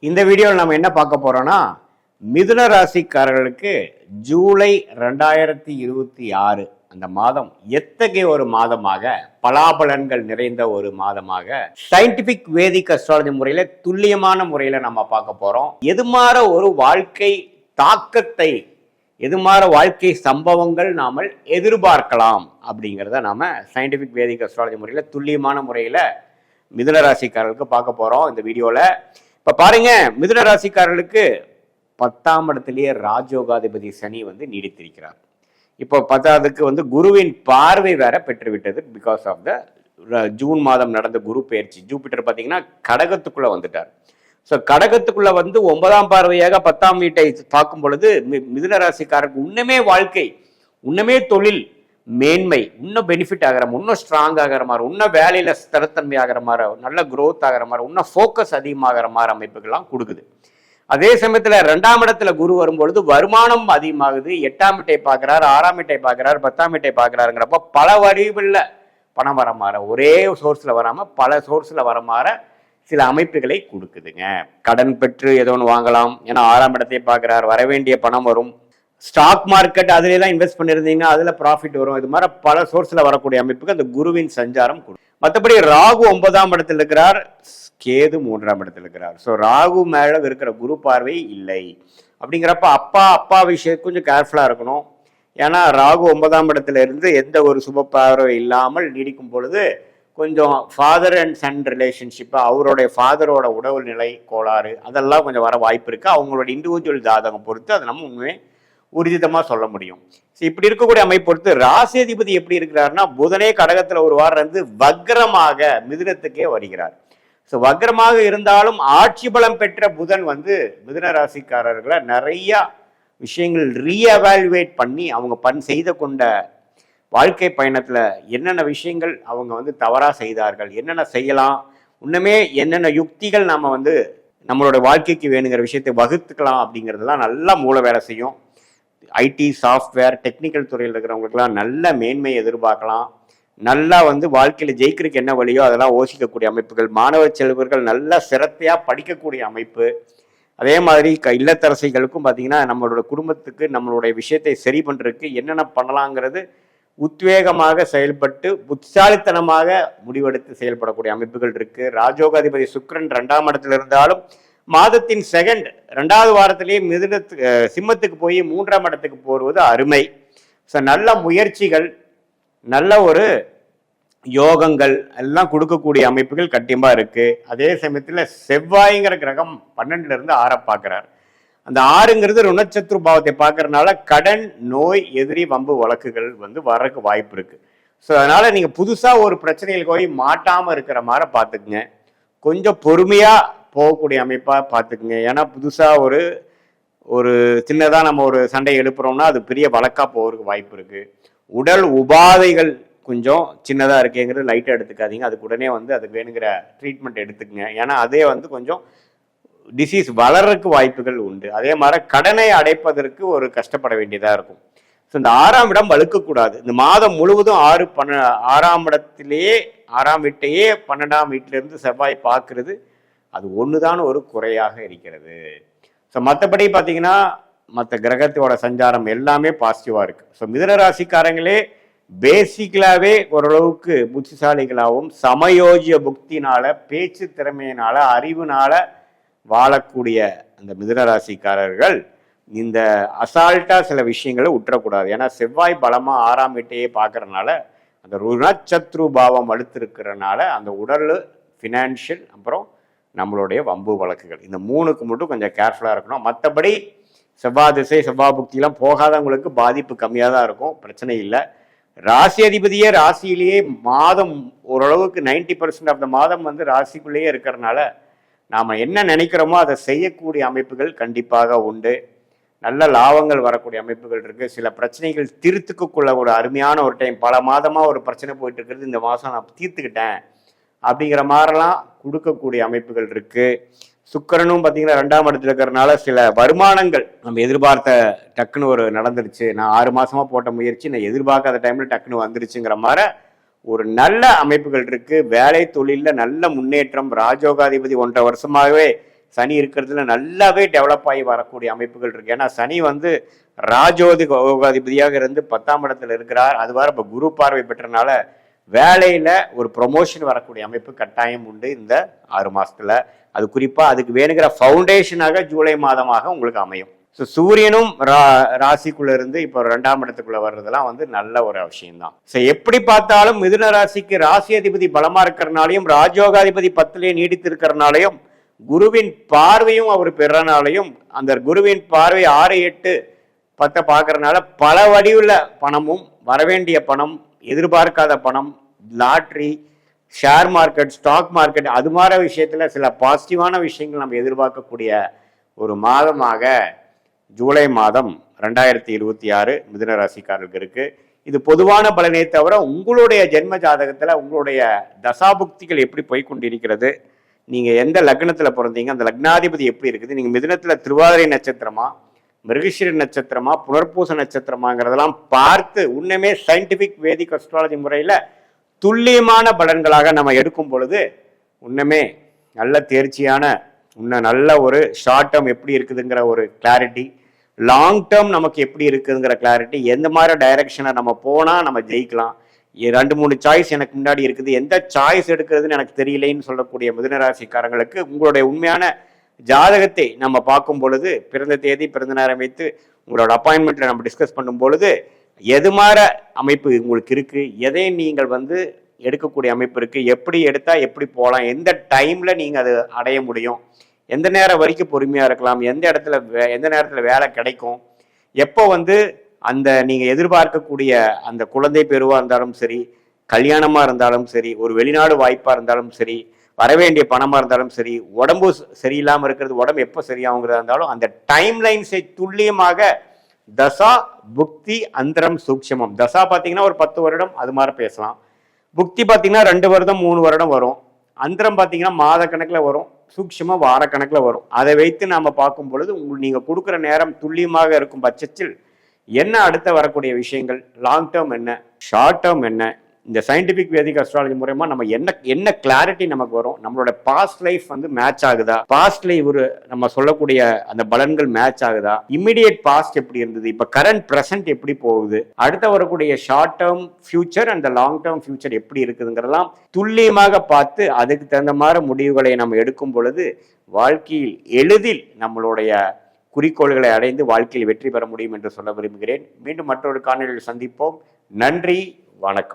இந்த வீடியோவில் நம்ம என்ன பார்க்க போறோம்னா, மிதுன ராசிக்காரர்களுக்கு ஜூலை 2026 அந்த மாதம் எத்தகைய ஒரு மாதமாக, பலாபலன்கள் நிறைந்த ஒரு மாதமாக சயின்டிபிக் வேதிக் அஸ்ட்ராலஜி முறையில துல்லியமான முறையில நம்ம பார்க்க போறோம். எதுமாற ஒரு வாழ்க்கை தாக்கத்தை, எதுமாற வாழ்க்கை சம்பவங்கள் நாம எதிர்பார்க்கலாம் அப்படிங்கிறத நாம சயின்டிபிக் வேதிக் அஸ்ட்ராலஜி முறையில துல்லியமான முறையில மிதுன ராசிக்காரர்களுக்கு பார்க்க போறோம் இந்த வீடியோல. இப்ப பாருங்க, மிதுன ராசிக்காரர்களுக்கு 10ஆம் இடத்திலேயே ராஜயோகாதிபதி சனி நீடித்திருக்கிறார். இப்போ 10ஆவதுக்கு குருவின் பார்வை வேற பெற்றுவிட்டது. பிகாஸ் ஆஃப் த ஜூன் மாதம் நடந்த குரு பயிற்சி. ஜூபிட்டர் பார்த்தீங்கன்னா கடகத்துக்குள்ள வந்துட்டார். ஸோ கடகத்துக்குள்ள 9ஆம் பார்வையாக 10ஆம் வீட்டை பார்க்கும் பொழுது மிதுன ராசிக்காரருக்கு இன்னமே வாழ்க்கை, இன்னமே தொழில் மேன்மை, இன்னும் பெனிஃபிட் ஆகிற மாதிரி, இன்னும் ஸ்ட்ராங் ஆகிற மாதிரி, இன்னும் வேலையில ஸ்திரத்தன்மை ஆகிற மாதிரி, நல்ல குரோத் ஆகிற மாதிரி, இன்னும் ஃபோக்கஸ் அதிகமாகிற மாதிரி அமைப்புகள்லாம் கொடுக்குது. அதே சமயத்துல 2ஆம் இடத்துல குரு வரும்பொழுது வருமானம் அதிகமாகுது. 8ஆம் வீட்டை பார்க்கிறார், 6ஆம் வீட்டை பார்க்கிறார், 10ஆம் வீட்டை பார்க்கிறாருங்கிறப்ப பல வடிவில் பணம் வர மாற, ஒரே சோர்ஸ்ல வராம பல சோர்ஸ்ல வர மாற சில அமைப்புகளை கொடுக்குதுங்க. கடன் பெற்று ஏதோ ஒன்று வாங்கலாம், ஏன்னா 6ஆம் இடத்தை பார்க்கிறார், வர வேண்டிய பணம் வரும். ஸ்டாக் மார்க்கெட் அதுலாம் இன்வெஸ்ட் பண்ணிருந்தீங்க, அதுல ப்ராஃபிட் வரும். இது மாதிரி பல சோர்ஸ்ல வரக்கூடிய அமைப்புக்கு அந்த குருவின் சஞ்சாரம் கொடுக்கும். மற்றபடி ராகு 9ஆம் இடத்தில் இருக்கிறார், கேது 3ஆம் இடத்தில் இருக்கிறார். ஸோ ராகு மேல இருக்கிற குரு பார்வை இல்லை. அப்படிங்கிறப்ப அப்பா விஷயம் கொஞ்சம் கேர்ஃபுல்லா இருக்கணும். ஏன்னா ராகு 9ஆம் இடத்துல இருந்து எந்த ஒரு சுப பார்வை இல்லாமல் நீடிக்கும் பொழுது கொஞ்சம் ஃபாதர் அண்ட் சன் ரிலேஷன்ஷிப், அவருடைய ஃபாதரோட உடல் நிலை கோளாறு அதெல்லாம் கொஞ்சம் வர வாய்ப்பு இருக்கு. அவங்களோட இண்டிவிஜுவல் ஜாதகம் பொறுத்து அதை நம்ம உண்மையே ஊர்ஜிதமா சொல்ல முடியும். இப்படி இருக்கக்கூடிய அமைப்பு பொறுத்து ராசி அதிபதி எப்படி இருக்கிறாருன்னா, புதனே கடகத்துல ஒரு வாரம் இருந்து வக்ரமாக மிதுனத்துக்கே வருகிறார். ஸோ வக்ரமாக இருந்தாலும் ஆட்சி பலம் பெற்ற புதன் மிதுன ராசிக்காரர்களை நிறைய விஷயங்கள் ரீஎவாலுவேட் பண்ணி அவங்க செய்த கொண்ட வாழ்க்கை பயணத்துல என்னென்ன விஷயங்கள் அவங்க தவறா செய்தார்கள், என்னென்ன செய்யலாம், இன்னுமே என்னென்ன யுக்திகள் நாம நம்மளோட வாழ்க்கைக்கு வேணுங்கிற விஷயத்தை வகுத்துக்கலாம் அப்படிங்கிறதுலாம் நல்லா மூளை வேலை செய்யும். ஐடி, சாஃப்ட்வேர், டெக்னிக்கல் துறையில் இருக்கிறவங்களுக்குலாம் நல்ல மேன்மையை எதிர்பார்க்கலாம். நல்லா வாழ்க்கையில ஜெயிக்கிறதுக்கு என்ன வழியோ அதெல்லாம் யோசிக்கக்கூடிய அமைப்புகள், மாணவ செல்வர்கள் நல்லா சிரத்தையா படிக்கக்கூடிய அமைப்பு. அதே மாதிரி இல்லத்தரசிகளுக்கும் பார்த்தீங்கன்னா நம்மளோட குடும்பத்துக்கு நம்மளுடைய விஷயத்தை சரி பண்றதுக்கு என்னென்ன பண்ணலாங்கிறது உத்வேகமாக செயல்பட்டு புத்திசாலித்தனமாக முடிவெடுத்து செயல்படக்கூடிய அமைப்புகள் இருக்கு. ராஜயோகாதிபதி சுக்கிரன் 2ஆம் இடத்துல இருந்தாலும் மாதத்தின் 2வது வாரத்திலேயே சிம்மத்துக்கு போய் 3ஆம் இடத்துக்கு போடுவது அருமை. ஸோ நல்ல முயற்சிகள், நல்ல ஒரு யோகங்கள் எல்லாம் கொடுக்கக்கூடிய அமைப்புகள் கண்டிப்பா இருக்கு. அதே சமயத்துல செவ்வாய்ங்கிற கிரகம் 12ல இருந்து 6 பார்க்கிறார். அந்த 6ங்கிறது ருணச்சத்ரு பாவத்தை பார்க்கறதுனால கடன், நோய், எதிரி, வம்பு வழக்குகள் வரக்கு வாய்ப்பு இருக்கு. ஸோ அதனால நீங்க புதுசா ஒரு பிரச்சனைகள் போய் மாட்டாம இருக்கிற மாதிரி பார்த்துக்குங்க. கொஞ்சம் பொறுமையா போகக்கூடிய அமைப்பா பார்த்துக்குங்க. ஏன்னா புதுசா ஒரு சின்னதா நம்ம ஒரு சண்டை எழுப்புறோம்னா அது பெரிய வழக்கா போகிறதுக்கு வாய்ப்பு இருக்கு. உடல் உபாதைகள் கொஞ்சம் சின்னதா இருக்கேங்கிறது லைட்டா எடுத்துக்காதீங்க. அதுக்கு உடனே அதுக்கு வேணுங்கிற ட்ரீட்மெண்ட் எடுத்துக்கங்க. ஏன்னா அதே கொஞ்சம் டிசீஸ் வளர்றதுக்கு வாய்ப்புகள் உண்டு. அதே மாதிரி கடனை அடைப்பதற்கு ஒரு கஷ்டப்பட வேண்டியதா இருக்கும். ஸோ இந்த 6ஆம் இடம் வலுக்கக்கூடாது. இந்த மாதம் முழுவதும் 6ஆம் இடத்திலேயே 6ஆம் வீட்டையே 12ஆம் வீட்டில இருந்து செவ்வாய் பார்க்கறது அது ஒண்ணுதான் ஒரு குறையாக இருக்கிறது. ஸோ மற்றபடி பார்த்தீங்கன்னா மற்ற கிரகத்தோட சஞ்சாரம் எல்லாமே பாசிட்டிவா இருக்கு. ஸோ மிதுன ராசிக்காரங்களே பேசிக்கலாவே ஓரளவுக்கு புத்திசாலிகளாகவும் சமயோஜிய புக்தினால, பேச்சு திறமையினால, அறிவுனால வாழக்கூடிய அந்த மிதுன ராசிக்காரர்கள் இந்த அசால்ட்டா சில விஷயங்களை விட்டுறக்கூடாது. ஏன்னா செவ்வாய் பலமா 6ஆம் வீட்டையே பார்க்கறதுனால அந்த ருணச்சத்ரு பாவம் அடுத்திருக்கிறதுனால அந்த உடல், ஃபினான்ஷியல், அப்புறம் நம்மளுடைய வம்பு வழக்குகள், இந்த 3க்கு மட்டும் கொஞ்சம் கேர்ஃபுல்லா இருக்கணும். மற்றபடி செவ்வாய் திசை, செவ்வாய் புக்தியெல்லாம் போகாதவங்களுக்கு பாதிப்பு கம்மியாக தான் இருக்கும், பிரச்சனை இல்லை. ராசி அதிபதியே ராசியிலேயே மாதம் ஓரளவுக்கு 90% ஆஃப் த மாதம் ராசிக்குள்ளேயே இருக்கிறதுனால நாம என்ன நினைக்கிறோமோ அதை செய்யக்கூடிய அமைப்புகள் கண்டிப்பாக உண்டு. நல்ல லாபங்கள் வரக்கூடிய அமைப்புகள் இருக்கு. சில பிரச்சனைகள் தீர்த்துக்குள்ள ஒரு அருமையான ஒரு டைம், பல மாதமா ஒரு பிரச்சனை போயிட்டு இருக்கிறது இந்த மாதம் நான் தீர்த்துக்கிட்டேன் அப்படிங்கிற மாதிரிலாம் கொடுக்கக்கூடிய அமைப்புகள் இருக்கு. சுக்கிரனும் பார்த்தீங்கன்னா 2ஆம் இடத்துல இருக்கிறதுனால சில வருமானங்கள் நம்ம எதிர்பார்த்த டக்குன்னு ஒரு நடந்துருச்சு, நான் 6 மாசமா போட்ட முயற்சி நான் எதிர்பார்க்காத டைம்ல டக்குன்னு வந்துருச்சுங்கிற மாதிரி ஒரு நல்ல அமைப்புகள் இருக்கு. வேலை தொழில நல்ல முன்னேற்றம். ராஜயோகாதிபதி 1.5 வருஷமாகவே சனி இருக்கிறதுல நல்லாவே டெவலப் ஆகி வரக்கூடிய அமைப்புகள் இருக்கு. ஏன்னா சனி வந்து ராஜோதிபதியாக இருந்து 10ஆம் இடத்துல இருக்கிறார். அது வர இப்போ குரு பார்வை பெற்றனால வேலையில ஒரு ப்ரொமோஷன் வரக்கூடிய அமைப்பு கட்டாயம் உண்டு இந்த 6 மாசத்துல. அது குறிப்பா அதுக்கு வேணுங்கிற ஃபவுண்டேஷனாக ஜூலை மாதமாக உங்களுக்கு அமையும். ஸோ சூரியனும் ராசிக்குள்ள இருந்து இப்போ 2ஆம் இடத்துக்குள்ள வர்றதெல்லாம் வந்து நல்ல ஒரு விஷயம்தான். ஸோ எப்படி பார்த்தாலும் மிதுன ராசிக்கு ராசி அதிபதி பலமா இருக்கிறனாலையும் ராஜயோகாதிபதி 10லேயே நீடித்து இருக்கிறனாலையும் குருவின் பார்வையும் அவர் பெறனாலையும் அந்த குருவின் பார்வை 6, 8, 10 பார்க்கறதுனால பல வடிவுள்ள பணமும் வரவேண்டிய பணம், எதிர்பார்க்காத பணம், lottery, share market, stock market, அது மாதிரி விஷயத்துல சில பாசிட்டிவான விஷயங்கள் நம்ம எதிர்பார்க்கக்கூடிய ஒரு மாதமாக ஜூலை மாதம் 2026 மிதுன ராசிக்காரர்களுக்கு இருக்கு. இது பொதுவான பலனே தவிர உங்களுடைய ஜென்ம ஜாதகத்துல உங்களுடைய தசாபுக்திகள் எப்படி போய்கொண்டிருக்கிறது, நீங்க எந்த லக்னத்துல பிறந்தீங்க, அந்த லக்னாதிபதி எப்படி இருக்குது, நீங்க மிதுனத்துல திருவாதிரை நட்சத்திரமா, மிருகஷிர நட்சத்திரமா, புனர்பூச நட்சத்திரமாங்கிறதெல்லாம் பார்த்து உண்மையுமே சயின்டிபிக் வேதிக் அஸ்ட்ராலஜி முறையில துல்லியமான பலன்களாக நம்ம எடுக்கும் பொழுது உண்மையுமே நல்ல தேர்ச்சியான நல்ல ஒரு ஷார்ட் டேர்ம் எப்படி இருக்குதுங்கிற ஒரு கிளாரிட்டி, லாங் டேர்ம் நமக்கு எப்படி இருக்குதுங்கிற கிளாரிட்டி, எந்த மாதிரி டைரக்ஷனை நம்ம போனா நம்ம ஜெயிக்கலாம், 2-3 சாய்ஸ் எனக்கு முன்னாடி இருக்குது, எந்த சாய்ஸ் எடுக்கிறதுன்னு எனக்கு தெரியலேன்னு சொல்லக்கூடிய மிதுனராசிக்காரங்களுக்கு உங்களுடைய உண்மையான ஜாதகத்தை நம்ம பார்க்கும் பொழுது, பிறந்த தேதி பிறந்த நேரம் வைத்து உங்களோட அப்பாயின்மெண்ட்ல நம்ம டிஸ்கஸ் பண்ணும் பொழுது எது மாதிரி அமைப்பு உங்களுக்கு இருக்கு, எதை நீங்கள் வந்து எடுக்கக்கூடிய அமைப்பு இருக்கு, எப்படி எடுத்தா எப்படி போகலாம், எந்த டைம்ல நீங்க அதை அடைய முடியும், எந்த நேரம் வரைக்கும் பொறுமையா இருக்கலாம், எந்த நேரத்துல வேலை கிடைக்கும், எப்போ வந்து அந்த நீங்க எதிர்பார்க்கக்கூடிய அந்த குழந்தை பெறுவா இருந்தாலும் சரி, கல்யாணமா இருந்தாலும் சரி, ஒரு வெளிநாடு வாய்ப்பா இருந்தாலும் சரி, வரவேண்டிய பணமா இருந்தாலும் சரி, உடம்பு சரியில்லாம இருக்கிறது உடம்பு எப்போ சரியாகுங்கிறதா இருந்தாலும் அந்த டைம் லைன்ஸை துல்லியமாக தசா, புக்தி, அந்தரம், சூக்ஷமம். தசா பார்த்தீங்கன்னா ஒரு 10 வருடம் அது மாதிரி பேசலாம். புக்தி பார்த்தீங்கன்னா 2 வருடம் 3 வருடம் வரும். அந்தரம் பார்த்தீங்கன்னா மாத கணக்கில் வரும், சூக்ஷமா வார கணக்கில் வரும். அதை வைத்து நாம பார்க்கும் பொழுது நீங்க கொடுக்குற நேரம் துல்லியமாக இருக்கும் பட்சத்தில் என்ன அடுத்த வரக்கூடிய விஷயங்கள், லாங் டேர்ம் என்ன, ஷார்ட் டேர்ம் என்ன, இந்த சயின்டிபிக் வேதிக் அஸ்ட்ராலஜி மூலமா நம்ம என்ன கிளாரிட்டி நமக்கு வரும், நம்மளோட பாஸ்ட் லைஃப் வந்து மேட்ச் ஆகுதா, பாஸ்ட்ல ஒரு நம்ம சொல்லக்கூடிய அந்த பலன்கள் மேட்ச் ஆகுதா, இம்மிடியேட் பாஸ்ட் எப்படி இருந்தது, இப்ப கரண்ட் பிரசன்ட் எப்படி போகுது, அடுத்த வரக்கூடிய ஷார்ட் டேர்ம் ஃபியூச்சர் அந்த லாங் டேர்ம் ஃபியூச்சர் எப்படி இருக்குதுங்கிறதெல்லாம் துல்லியமாக பார்த்து அதுக்கு தகுந்த மாதிரி முடிவுகளை நம்ம எடுக்கும் பொழுது வாழ்க்கையில் எளிதில் நம்மளுடைய குறிக்கோள்களை அடைந்து வாழ்க்கையில் வெற்றி பெற முடியும் என்று சொல்ல விரும்புகிறேன். மீண்டும் மற்றொரு காணொலியில் சந்திப்போம். நன்றி, வணக்கம்.